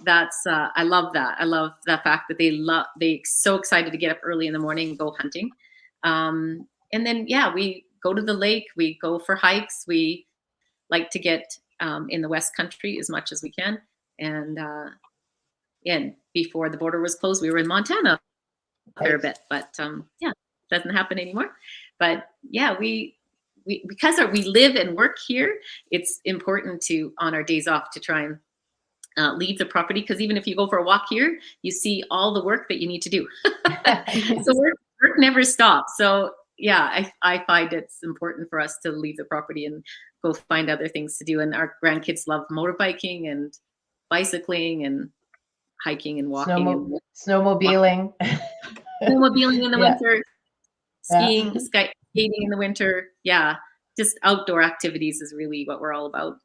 D: that's, I love that. I love the fact that they're so excited to get up early in the morning and go hunting. And then, we go to the lake, we go for hikes. We like to get in the West Country as much as we can. And before the border was closed, we were in Montana a fair bit, but doesn't happen anymore. But we because we live and work here, it's important to, on our days off, to try and leave the property, because even if you go for a walk here, you see all the work that you need to do. So work never stops. So I find it's important for us to leave the property and go find other things to do. And our grandkids love motorbiking and bicycling and hiking and walking.
B: Snowmobiling.
D: Snowmobiling in the winter, skiing, skating in the winter. Yeah, just outdoor activities is really what we're all about.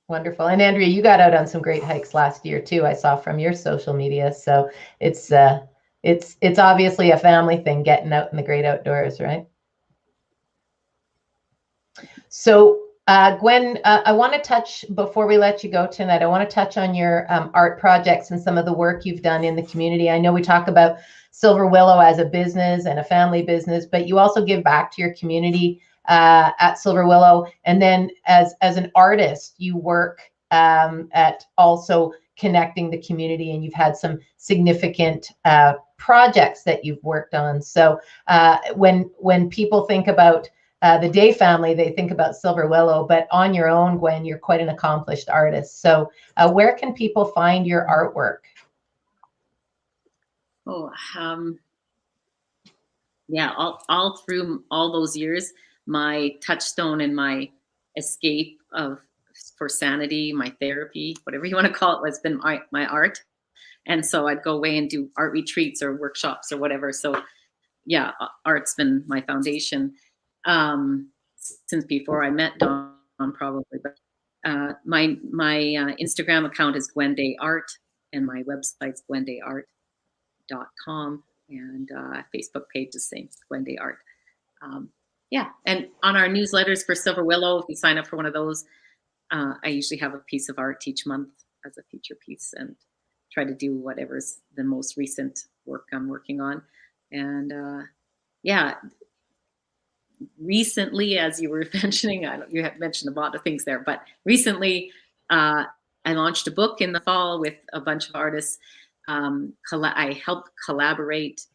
B: Wonderful. And Andrea, you got out on some great hikes last year too, I saw from your social media. So it's obviously a family thing, getting out in the great outdoors, right? So Gwen, I want to touch, before we let you go tonight, I want to touch on your art projects and some of the work you've done in the community. I know we talk about Silver Willow as a business and a family business, but you also give back to your community at Silver Willow. And then as an artist, you work at also connecting the community, and you've had some significant projects that you've worked on. So when people think about the Day family, they think about Silver Willow, but on your own, Gwen, you're quite an accomplished artist. So where can people find your artwork?
D: All through all those years, my touchstone and my escape for sanity, my therapy, whatever you want to call it, has been my art. And so I'd go away and do art retreats or workshops or whatever. So art's been my foundation since before I met Dawn, probably. But my Instagram account is Gwen Day Art, and my website's gwendayart.com, and Facebook page is the same, Gwen Day Art. And on our newsletters for Silver Willow, if you sign up for one of those, I usually have a piece of art each month as a feature piece, and try to do whatever's the most recent work I'm working on. And recently, as you were mentioning, you have mentioned a lot of things there, but recently I launched a book in the fall with a bunch of artists I helped collaborate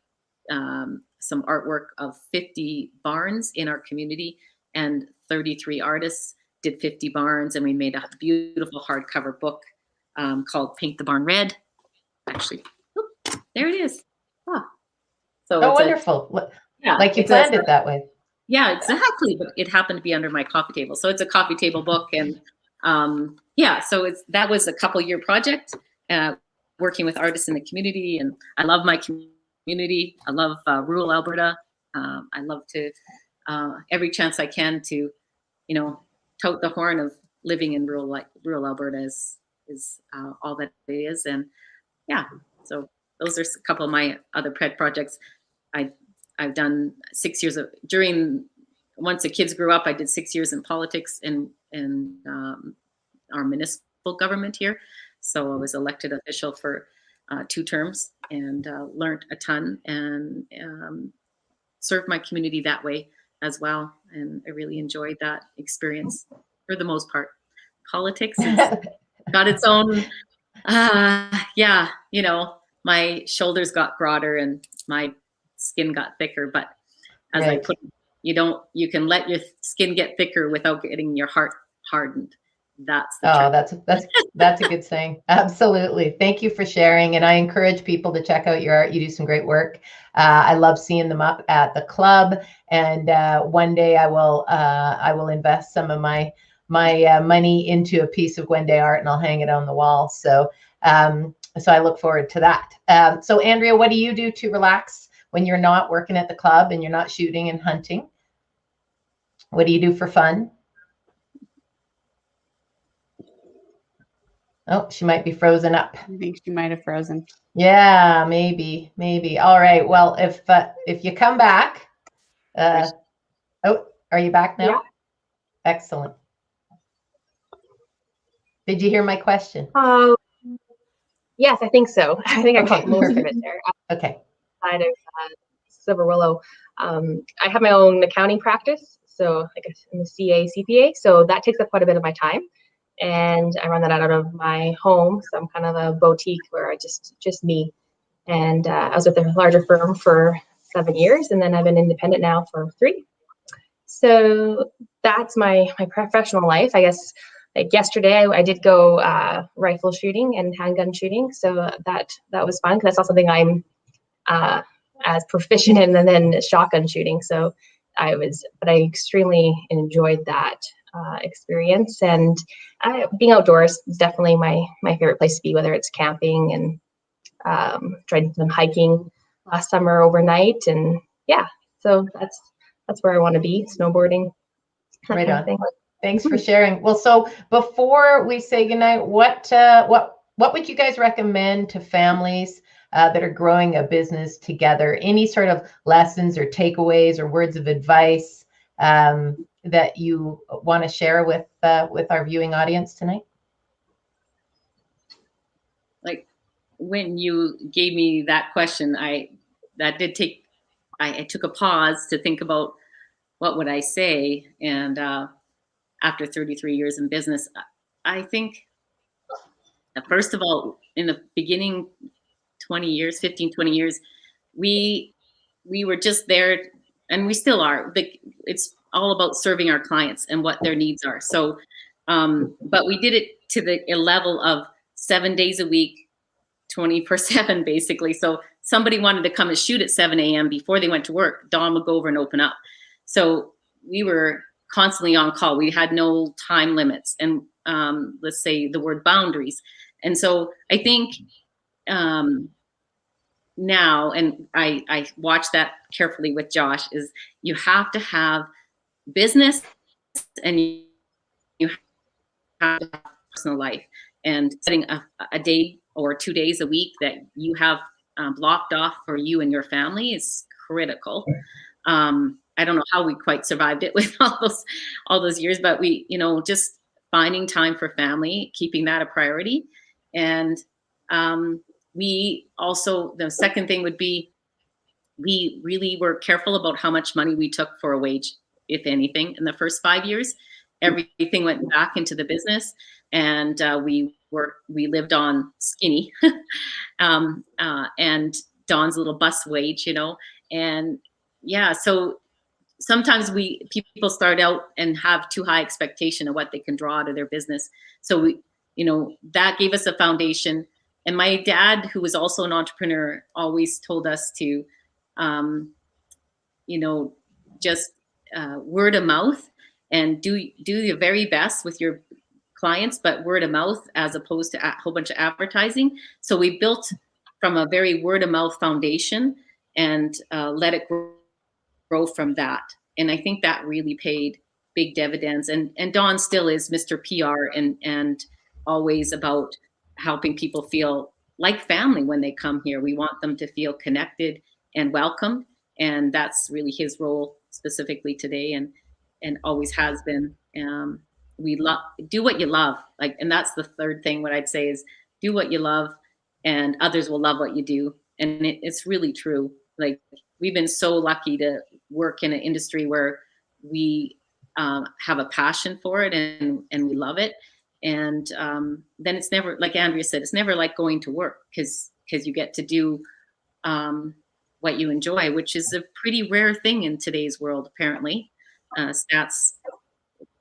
D: some artwork of 50 barns in our community, and 33 artists did 50 barns, and we made a beautiful hardcover book called Paint the Barn Red. Actually, there it is. So
B: oh, wonderful.
D: Yeah,
B: like you planned it that way.
D: Yeah, exactly. But it happened to be under my coffee table. So it's a coffee table book. And so that was a couple-year project, working with artists in the community. And I love my community. I love rural Alberta. I love to, every chance I can to, tote the horn of living in rural Alberta is all that it is. And yeah, so those are a couple of my other pet projects. I've done 6 years once the kids grew up, I did 6 years in politics in our municipal government here. So I was elected official for 2 terms and learned a ton and served my community that way as well. And I really enjoyed that experience for the most part. Politics has got its own, my shoulders got broader and my skin got thicker, but as I put it, you can let your skin get thicker without getting your heart hardened. That's a good saying. Absolutely. Thank you for sharing. And I encourage people to check out your art. You do some great work. I love seeing them up at the club. And one day I will invest some of my money into a piece of Gwen art, and I'll hang it on the wall. So I look forward to that. So Andrea, what do you do to relax when you're not working at the club and you're not shooting and hunting? What do you do for fun? Oh, she might be frozen up.
A: I think she might have frozen.
B: Yeah, maybe. All right. Well, if you come back, are you back now?
C: Yeah.
B: Excellent. Did you hear my question?
C: Yes, I think so. I think I caught most of it there.
B: Okay.
C: Outside of Silver Willow, I have my own accounting practice, so I guess I'm a CPA, so that takes up quite a bit of my time. And I run that out of my home. So I'm kind of a boutique where I just me. And I was with a larger firm for 7 years, and then I've been independent now for 3. So that's my professional life. I guess like yesterday I did go rifle shooting and handgun shooting. So that was fun because that's not something I'm as proficient in, and then shotgun shooting. So I extremely enjoyed that experience, and being outdoors is definitely my favorite place to be, whether it's camping and tried some hiking last summer overnight, and so that's where I want to be, snowboarding.
B: Right on. Thanks for sharing. Well, so before we say goodnight, what would you guys recommend to families that are growing a business together? Any sort of lessons or takeaways or words of advice that you want to share with our viewing audience tonight?
D: Like when you gave me that question, I took a pause to think about what would I say. And after 33 years in business, I think first of all, in the beginning 20 years, we were just there, and we still are. It's all about serving our clients and what their needs are. So, but we did it to a level of 7 days a week, 24/7, basically. So somebody wanted to come and shoot at 7 a.m. before they went to work, Dawn would go over and open up. So we were constantly on call. We had no time limits, and let's say the word boundaries. And so I think now, and I watch that carefully with Josh, is you have to have business and you have to have personal life, and setting a day or 2 days a week that you have blocked off for you and your family is critical. I don't know how we quite survived it with all those years, but we, just finding time for family, keeping that a priority. And we also, the second thing would be, we really were careful about how much money we took for a wage, if anything. In the first 5 years, everything went back into the business, and we we lived on skinny, and Dawn's little bus wage, and yeah, so sometimes people start out and have too high expectation of what they can draw out of their business. So that gave us a foundation. And my dad, who was also an entrepreneur, always told us to, just word of mouth and do your very best with your clients, but word of mouth as opposed to a whole bunch of advertising. So we built from a very word of mouth foundation and let it grow from that. And I think that really paid big dividends. And Dawn still is Mr. PR and always about helping people feel like family when they come here. We want them to feel connected and welcomed. And that's really his role specifically today and always has been. We do what you love. And that's the third thing. What I'd say is do what you love and others will love what you do. And it's really true. We've been so lucky to work in an industry where we have a passion for it and we love it. And then it's never, like Andrea said, it's never like going to work because you get to do what you enjoy, which is a pretty rare thing in today's world, apparently. Stats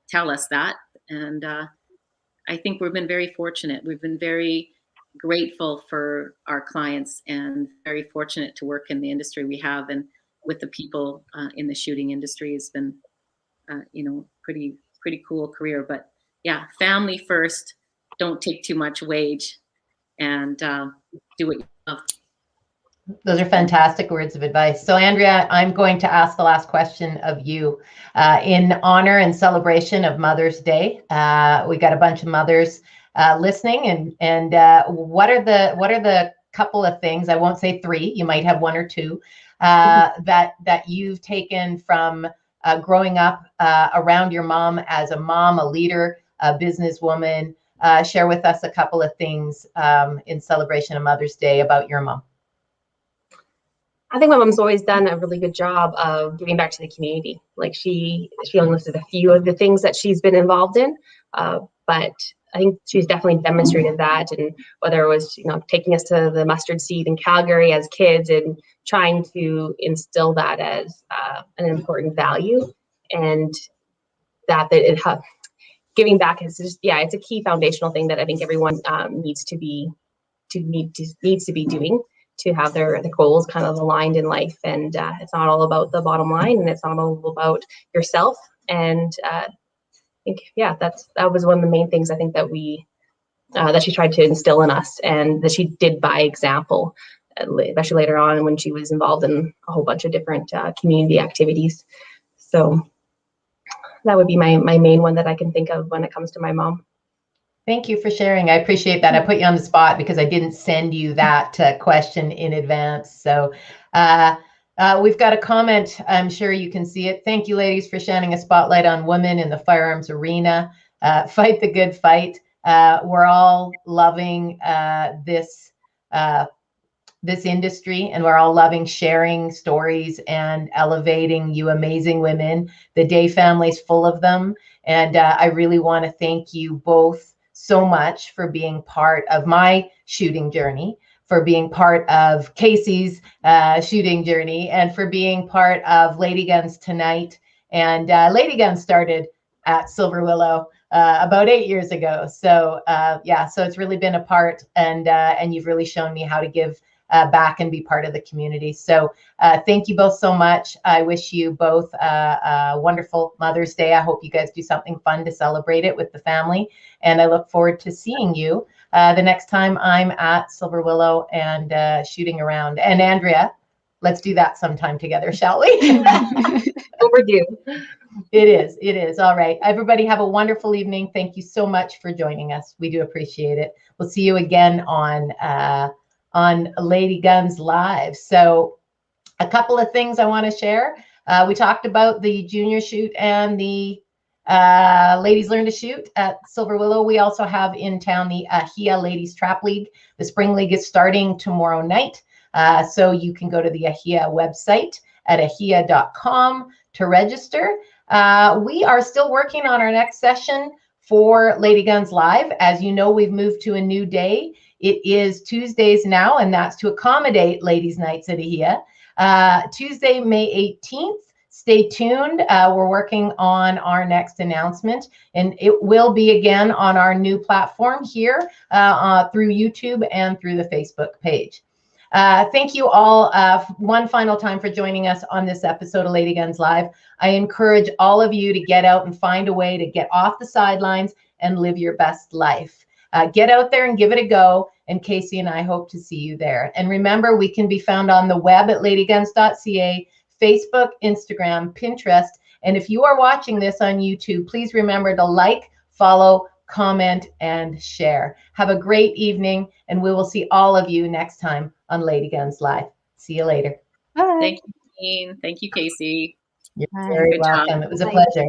D: tell us that. And I think we've been very fortunate. We've been very grateful for our clients and very fortunate to work in the industry we have and with the people in the shooting industry. Has been, pretty cool career. But yeah, family first, don't take too much wage and do what you love.
B: Those are fantastic words of advice. So Andrea, I'm going to ask the last question of you. In honor and celebration of Mother's Day, we got a bunch of mothers listening, and what are the couple of things, I won't say three, you might have one or two, that you've taken from growing up around your mom as a mom, a leader, a businesswoman. Share with us a couple of things in celebration of Mother's Day about your mom.
C: I think my mom's always done a really good job of giving back to the community. She only listed a few of the things that she's been involved in, but I think she's definitely demonstrated that. And whether it was, taking us to the mustard seed in Calgary as kids and trying to instill that as an important value, and that it giving back is just, it's a key foundational thing that I think everyone needs to be doing to have their goals kind of aligned in life. And it's not all about the bottom line, and it's not all about yourself. And I think, that was one of the main things I think that that she tried to instill in us, and that she did by example, especially later on when she was involved in a whole bunch of different community activities. So that would be my main one that I can think of when it comes to my mom.
B: Thank you for sharing. I appreciate that. I put you on the spot because I didn't send you that question in advance. So we've got a comment. I'm sure you can see it. Thank you, ladies, for shining a spotlight on women in the firearms arena. Fight the good fight. We're all loving this industry, and we're all loving sharing stories and elevating you amazing women. The Day family's full of them. And I really want to thank you both so much for being part of my shooting journey, for being part of Casey's shooting journey, and for being part of LadyGuns tonight. And LadyGuns started at Silver Willow about 8 years ago. So so it's really been a part, and you've really shown me how to give back and be part of the community. So thank you both so much. I wish you both a wonderful Mother's Day. I hope you guys do something fun to celebrate it with the family. And I look forward to seeing you the next time I'm at Silver Willow and shooting around. And Andrea, let's do that sometime together, shall we?
C: Overdue.
B: It is. All right. Everybody have a wonderful evening. Thank you so much for joining us. We do appreciate it. We'll see you again on LadyGuns Live. So a couple of things I want to share. We talked about the junior shoot and the Ladies Learn to Shoot at Silver Willow. We also have in town the AHIA Ladies Trap League. The spring league is starting tomorrow night. So you can go to the AHIA website at ahia.com to register. We are still working on our next session for Lady Guns Live. As you know, we've moved to a new day. It is Tuesdays now, and that's to accommodate Ladies Nights at AHIA. Tuesday, May 18th. Stay tuned. We're working on our next announcement, and it will be again on our new platform here through YouTube and through the Facebook page. Thank you all one final time for joining us on this episode of Lady Guns Live. I encourage all of you to get out and find a way to get off the sidelines and live your best life. Get out there and give it a go. And Casey and I hope to see you there. And remember, we can be found on the web at ladyguns.ca, Facebook, Instagram, Pinterest. And if you are watching this on YouTube, please remember to like, follow, comment, and share. Have a great evening, and we will see all of you next time on Lady Guns Live. See you later.
A: Bye.
D: Thank you, Jean. Thank you, Casey.
B: You're
A: Bye.
B: very
D: Good job.
B: welcome. It was a
A: Bye.
B: pleasure.